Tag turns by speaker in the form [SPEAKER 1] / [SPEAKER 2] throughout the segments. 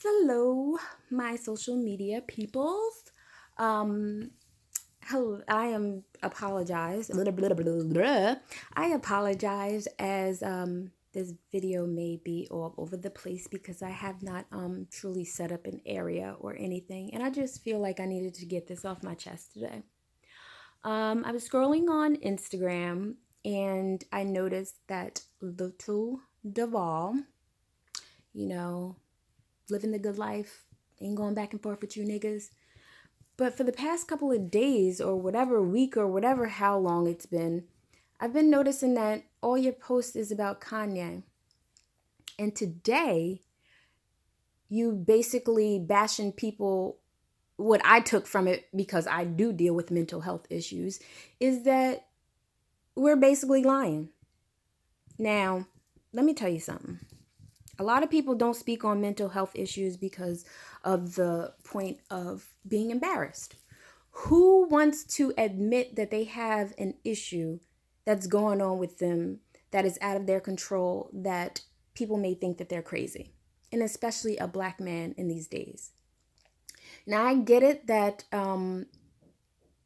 [SPEAKER 1] Hello, my social media peoples. Um, hello, I am apologize. Blah, blah, blah, blah, blah. I apologize as this video may be all over the place because I have not truly set up an area or anything, and I just feel like I needed to get this off my chest today. I was scrolling on Instagram and I noticed that Little Duval, you know, living the good life, ain't going back and forth with you niggas. But for the past couple of days or whatever week or whatever how long it's been, I've been noticing that all your posts is about Kanye. And today, you basically bashing people. What I took from it, because I do deal with mental health issues, is that we're basically lying. Now, let me tell you something. A lot of people don't speak on mental health issues because of the point of being embarrassed. Who wants to admit that they have an issue that's going on with them that is out of their control, that people may think that they're crazy? And especially a black man in these days. Now, I get it that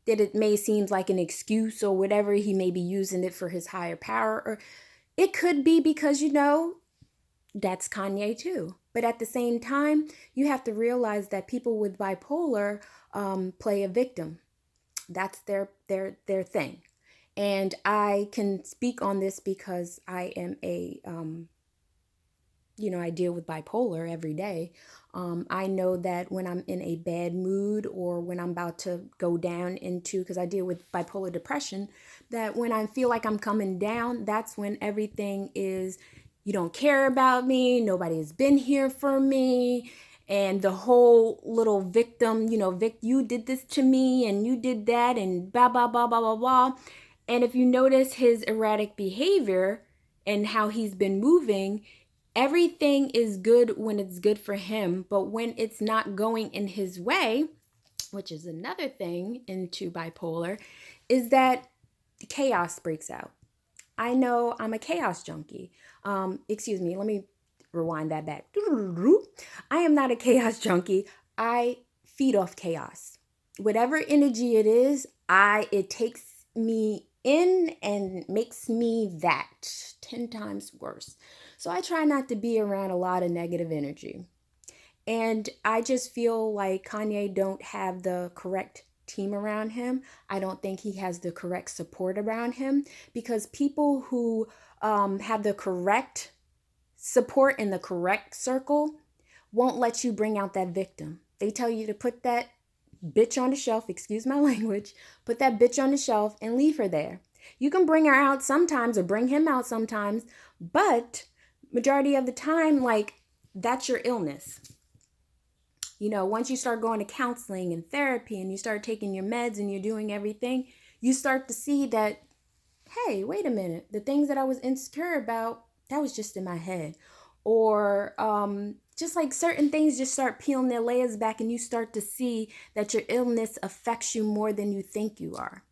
[SPEAKER 1] it may seem like an excuse or whatever. He may be using it for his higher power, or it could be because, that's Kanye too. But at the same time, you have to realize that people with bipolar play a victim. That's their thing. And I can speak on this because I am I deal with bipolar every day. I know that when I'm in a bad mood or when I'm about to go down into, because I deal with bipolar depression, that when I feel like I'm coming down, that's when everything is, you don't care about me, nobody has been here for me. And the whole little victim, Vic, you did this to me and you did that and blah, blah, blah, blah, blah, blah. And if you notice his erratic behavior and how he's been moving, everything is good when it's good for him, but when it's not going in his way, which is another thing into bipolar, is that chaos breaks out. I know I'm a chaos junkie. Excuse me, let me rewind that back. I am not a chaos junkie. I feed off chaos. Whatever energy it is, it takes me in and makes me that 10 times worse. So I try not to be around a lot of negative energy. And I just feel like Kanye don't have the correct team around him. I don't think he has the correct support around him, because people who have the correct support in the correct circle won't let you bring out that victim. They tell you to put that bitch on the shelf, excuse my language, put that bitch on the shelf and leave her there. You can bring her out sometimes or bring him out sometimes, but majority of the time, that's your illness. Once you start going to counseling and therapy and you start taking your meds and you're doing everything, you start to see that, hey, wait a minute, the things that I was insecure about, that was just in my head. Or just like certain things just start peeling their layers back and you start to see that your illness affects you more than you think you are.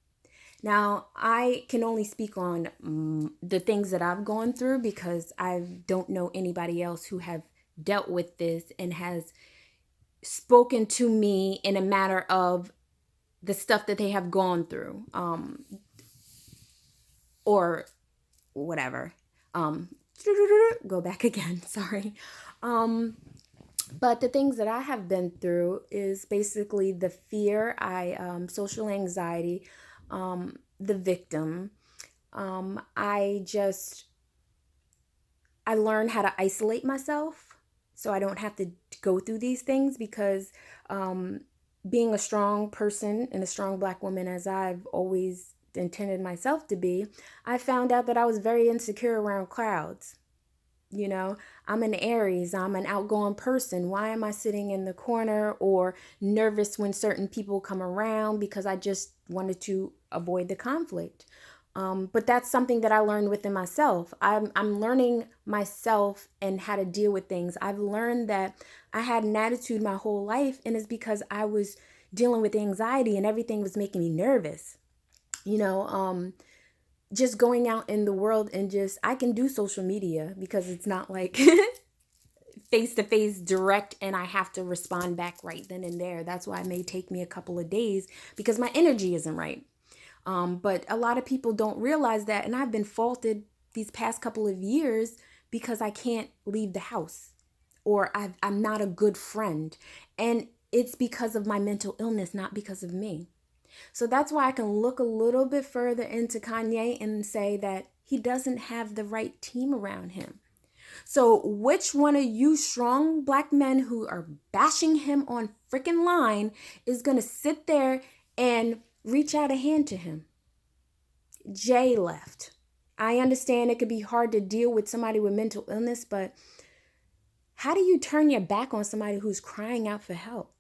[SPEAKER 1] Now, I can only speak on the things that I've gone through because I don't know anybody else who have dealt with this and has spoken to me in a matter of the stuff that they have gone through, or whatever. Go back again, sorry. But the things that I have been through is basically the fear, social anxiety, the victim. I learned how to isolate myself so I don't have to go through these things, because being a strong person and a strong black woman, as I've always intended myself to be, I found out that I was very insecure around crowds. I'm an Aries, I'm an outgoing person. Why am I sitting in the corner or nervous when certain people come around? Because I just wanted to avoid the conflict. But that's something that I learned within myself. I'm learning myself and how to deal with things. I've learned that I had an attitude my whole life, and it's because I was dealing with anxiety and everything was making me nervous. Just going out in the world and I can do social media because it's not like face to face direct and I have to respond back right then and there. That's why it may take me a couple of days because my energy isn't right. But a lot of people don't realize that. And I've been faulted these past couple of years because I can't leave the house or I'm not a good friend. And it's because of my mental illness, not because of me. So that's why I can look a little bit further into Kanye and say that he doesn't have the right team around him. So which one of you strong black men who are bashing him on freaking line is going to sit there and reach out a hand to him? Jay left. I understand it could be hard to deal with somebody with mental illness, but how do you turn your back on somebody who's crying out for help?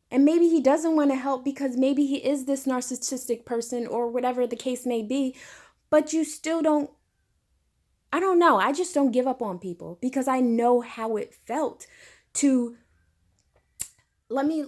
[SPEAKER 1] And maybe he doesn't want to help because maybe he is this narcissistic person or whatever the case may be, but you still don't, I don't know. I just don't give up on people because I know how it felt to, let me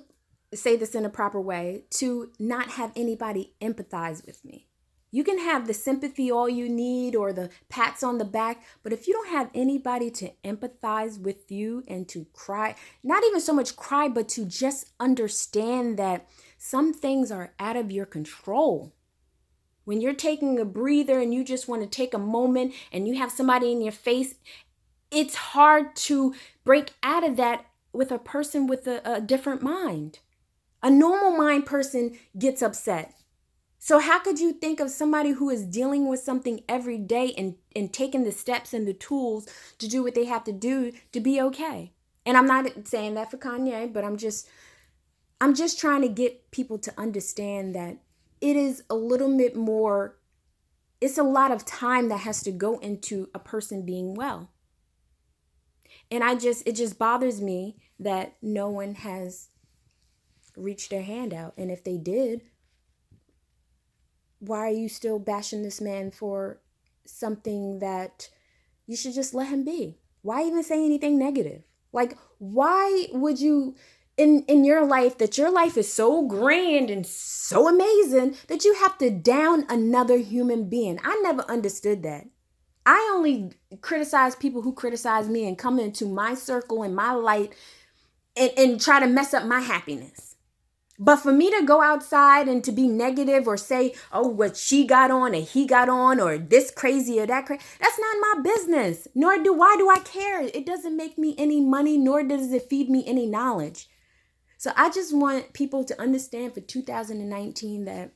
[SPEAKER 1] say this in a proper way, to not have anybody empathize with me. You can have the sympathy all you need or the pats on the back, but if you don't have anybody to empathize with you and to cry, not even so much cry, but to just understand that some things are out of your control. When you're taking a breather and you just want to take a moment and you have somebody in your face, it's hard to break out of that with a person with a different mind. A normal mind person gets upset. So how could you think of somebody who is dealing with something every day and taking the steps and the tools to do what they have to do to be okay? And I'm not saying that for Kanye, but I'm just trying to get people to understand that it is a little bit more, it's a lot of time that has to go into a person being well. And it just bothers me that no one has reached their hand out. And if they did, why are you still bashing this man for something that you should just let him be? Why even say anything negative? Like, why would you, in your life, that your life is so grand and so amazing that you have to down another human being? I never understood that. I only criticize people who criticize me and come into my circle and my light and try to mess up my happiness. But for me to go outside and to be negative or say, oh, what she got on and he got on or this crazy or that crazy, that's not my business. Why do I care? It doesn't make me any money, nor does it feed me any knowledge. So I just want people to understand for 2019 that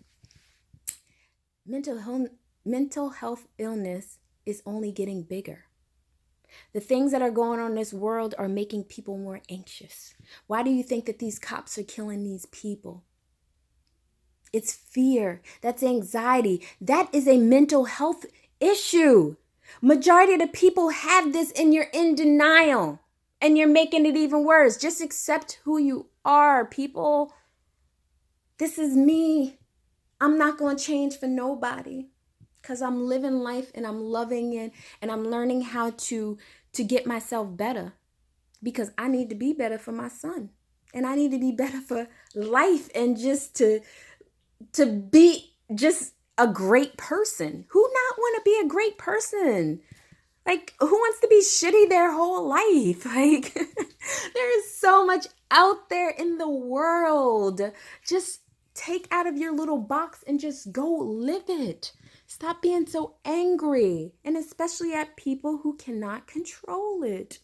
[SPEAKER 1] mental health illness is only getting bigger. The things that are going on in this world are making people more anxious. Why do you think that these cops are killing these people? It's fear. That's anxiety. That is a mental health issue. Majority of the people have this and you're in denial. And you're making it even worse. Just accept who you are, people. This is me. I'm not going to change for nobody. Because I'm living life and I'm loving it and I'm learning how to get myself better because I need to be better for my son and I need to be better for life and just to be just a great person. Who not want to be a great person? Like, who wants to be shitty their whole life? Like, there is so much out there in the world. Just take out of your little box and just go live it. Stop being so angry, and especially at people who cannot control it.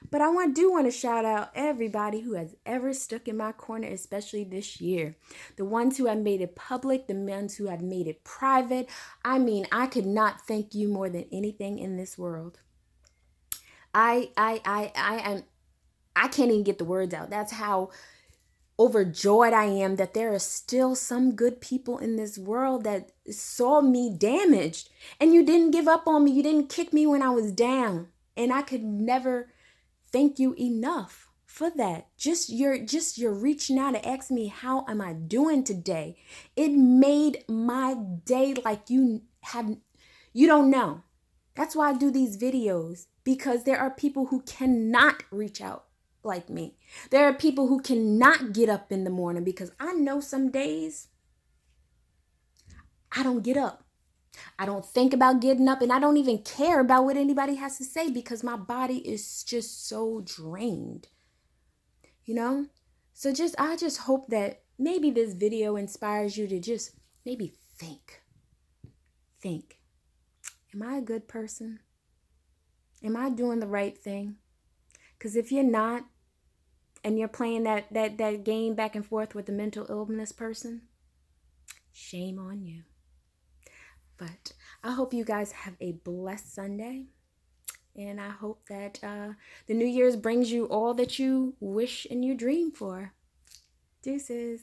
[SPEAKER 1] But I do want to shout out everybody who has ever stuck in my corner, especially this year. The ones who have made it public, the ones who have made it private. I mean, I could not thank you more than anything in this world. I can't even get the words out. That's how overjoyed I am that there are still some good people in this world that saw me damaged and you didn't give up on me. You didn't kick me when I was down. And I could never thank you enough for that. Just your reaching out to ask me, how am I doing today? It made my day like you don't know. That's why I do these videos, because there are people who cannot reach out like me. There are people who cannot get up in the morning, because I know some days I don't get up. I don't think about getting up, and I don't even care about what anybody has to say because my body is just so drained, you know? So I just hope that maybe this video inspires you to just maybe think. Think. Am I a good person? Am I doing the right thing? Because if you're not, and you're playing that game back and forth with the mental illness person, shame on you. But I hope you guys have a blessed Sunday. And I hope that the New Year's brings you all that you wish and you dream for. Deuces.